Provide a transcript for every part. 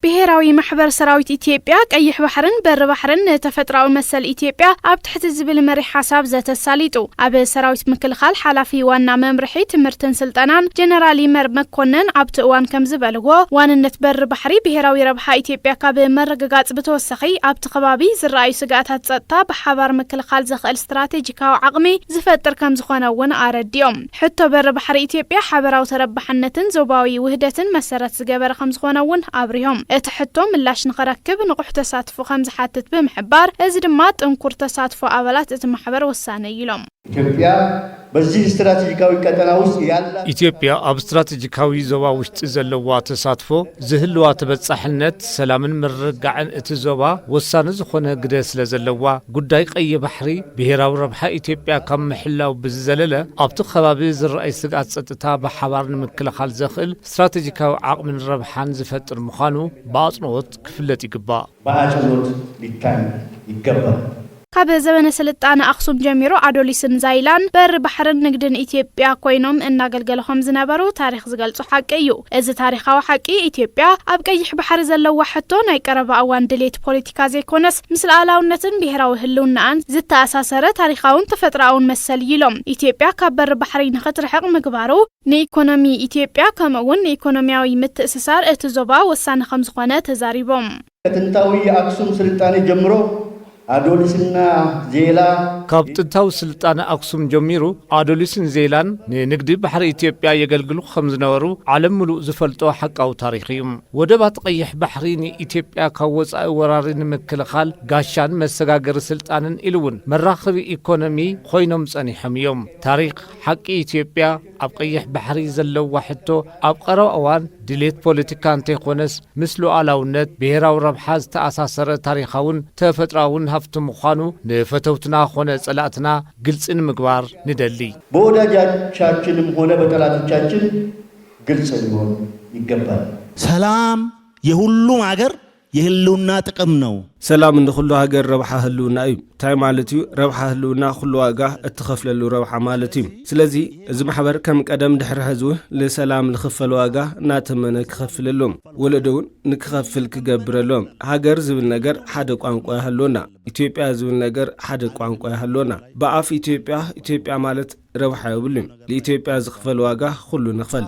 ብሔራዊ ማሕበር ሰራዊት ኢትዮጵያ ቀይሕ ባሕርን በር ባሕርን ተፈጥራዊ መሰል ኢትዮጵያ ኣብ ትሕቲ ዝብል መሪሕ ሓሳብ ዘተሳሊጡ ኣብ ሰራዊት ምክልኻል ሓላፊ ዋና መምርሒ ትምህርትን ስልጠናን ጀነራል ይመር መኮነን ኣብቲ እዋን ከም ዝበልዎ ዋንነት በር ባሕሪ ብሔራዊ ረብሓ ኢትዮጵያ ካብ መረጋጋጽ ብተወሰኺ ኣብቲ ከባቢ ዝረኣዩ ስጋኣታት ጸጥታ ብሓባር ምክልኻል ዘኽእል ስትራቴጂካዊ ዓቕሚ ዝፈጥር ከም ዝኾነ እውን ኣረዲኦም ሕቶ በር ባሕሪ ኢትዮጵያ ሓበራዊ ተረባሕነትን ዞባዊ ውህደትን መሰረት ዝገበረ ከም ዝኾነ እውን ኣብሪሆም እትሕቶ ምላሽ ንኸረክብ ንቑሕ ተሳትፎ ከም ዝሓትት ብምሕባር እዚ ድማ ጥንኩር ተሳትፎ ኣባላት እቲ ማሕበር ወሳነ ኢሎም ኢትዮጵያ በዚህ ስትራቴጂካዊ ቀጠና ውስጥ ያላ ኢትዮጵያ ኣብ ስትራቴጂካዊ ዞባ ውሽጥ ዘለዋ ተሳትፎ ዝህልዋ ተበጻሕነት ሰላምን ምርግጋዕን እቲ ዞባ ወሳነ ዝኾነ ግደ ስለ ዘለዋ ጉዳይ ቀይ ባሕሪ ብሔራዊ ረብሓ ኢትዮጵያ ካብ ምሕላው ብዝዘለለ ኣብቲ ከባቢ ዝረኣይ ስጋኣት ጸጥታ ብሓባር ንምክልኻል ዘኽእል ስትራቴጂካዊ ዓቕምን ረብሓን ዝፈጥር ምዃኑ በአጽንኦት ክፍለጥ ይግባእ በአጽንኦት ሊታይ ይገባል ካብ ዘበነ ስልጣነ ኣክሱም ጀሚሮ ኣዶሊስን ዛይላን በር ባሕርን ንግድን ኢትዮጵያ ኮይኖም እናገልገለኹም ዝነበሩ ታሪኽ ዝገልጹ ሓቂ እዩ እዚ ታሪኻዊ ሓቂ ኢትዮጵያ ኣብ ቀይሕ ባሕሪ ዘለዋ ሕቶ ናይ ቀረባ እዋን ድሌት ፖለቲካ ዘይኮነስ ምስ ሉዓላውነትን ብሔራዊ ህልውናን ዝተኣሳሰረ ታሪኻውን ተፈጥሮኣውን መሰል ኢሎም ኢትዮጵያ ካብ በር ባሕሪ ንኽትርሕቕ ምግባሩ ንኢኮኖሚ ኢትዮጵያ ከምኡውን ንኢኮኖሚያዊ ምትእስሳር እቲ ዞባ ወሳኒ ከም ዝኾነ ተዛሪቦም ከጥንታዊ የአክሱም ስልጣኔ ጀምሮ አዶሊስና ዜላ ካብ ጥንታዊ ስልጣነ ኣክሱም ጀሚሩ አዶሊስን ዜላን ንንግዲ ባሕሪ ኢትዮጵያ የገልግሉ ከም ዝነበሩ ዓለም ሙሉእ ዝፈልጦ ሓቃዊ ታሪኽ እዩ ወደባት ቀይሕ ባሕሪ ንኢትዮጵያ ካብ ወጻኢ ወራሪ ንምክልኻል ጋሻን መሰጋገሪ ስልጣንን ኢሉውን መራኸቢ ኢኮኖሚ ኮይኖም ጸኒሖም እዮም ታሪኽ ሓቂ ኢትዮጵያ ኣብ ቀይሕ ባሕሪ ዘለዋ ሕቶ ኣብ ቀረባ እዋን ድሌት ፖለቲካ እንተይኮነስ ምስ ሉዓላውነት ብሔራዊ ረብሓ ዝተኣሳሰረ ታሪኻውን ተፈጥሮኣውን ሃብቲ ምዃኑ ንፈተውትና ኾነ ጸላእትና ግልጽን ምግባር ንደሊ በወዳጆቻችንም ሆነ በጠላቶቻችን ግልጽ ሊሆን ይገባል ሰላም የሁሉም ሀገር የህልውና ጥቅም ነው ሰላም እንደሁሉ ሀገር ረብሓ ህልውና እዩ ታይ ማለትዩ ረብሓ ህልውና ሁሉ ዋጋ እትኸፍለሉ ረብሓ ማለትዩ ስለዚ እዚ ማሕበር ከም ቀደም ድሕሪ ሕዝቡ ለሰላም ለኽፈል ዋጋ እናተመነ ክኸፍለሎም ወለደውን ንክኸፍል ክገብረሎም ሀገር ዝብል ነገር ሓደ ቋንቋ ያህልውና ኢትዮጵያ ዝብል ነገር ሓደ ቋንቋ ያህልውና በአፍ ኢትዮጵያ ማለት ረብሓ ይብሉ ለኢትዮጵያ ዝኽፈል ዋጋ ሁሉ ንኽፈል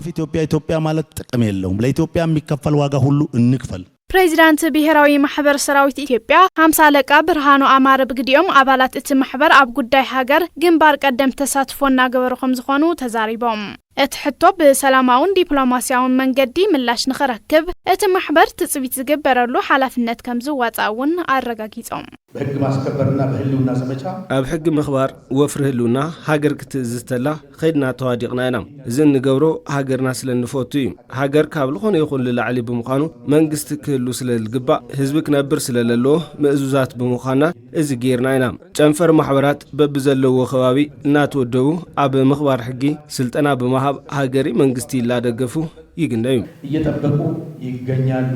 ኢትዮጵያ ማለት ጥቅም የለውም ለኢትዮጵያ የሚከፈል ዋጋ ሁሉ እንክፈል ፕሬዚዳንት ብሔራዊ ማሕበር ሰራዊት ኢትዮጵያ 50 አለቃ ብርሃኑ አማረ ብግዲኦም አባላት እቲ ማሕበር ኣብ ጉዳይ ሃገር ግንባር ቀደም ተሳትፎና ገበረኹም ዝኾኑ ተዛሪቦም እትሕቶ ብሰላማውን ዲፕሎማሲያውን መንገዲ ምላሽ ንኸረክብ እቲ ማሕበር ትጽቢት ዝግበረሉ ሓላፍነት ከም ዝዋጻውን ኣረጋጊጾም በሕግ ማስከበርና በህልውና ዘመቻ ኣብ ሕግ ምኽባር ወፍሪ ህልውና ሃገር ክትእዝዝተላ ኸይድና ተዋዲቕና ኢና እዚ ንገብሮ ሃገርና ስለንፈቱ እዩ ሃገር ካብ ዝኾነ ይኹን ልላዕሊ ብምዃኑ መንግስቲ ክህሉ ስለልግባእ ህዝቢ ክነብር ስለለለዎ ምእዙዛት ብምዃንና እዚ ጌርና ኢና ጨንፈር ማሕበራት በብዘለዎ ከባቢ እናተወደቡ ኣብ ምኽባር ሕጊ ስልጠና በመሃብ ሀገሪ መንግስቲ ላደገፉ ይግነዩ እየጠበቁ ይገኛሉ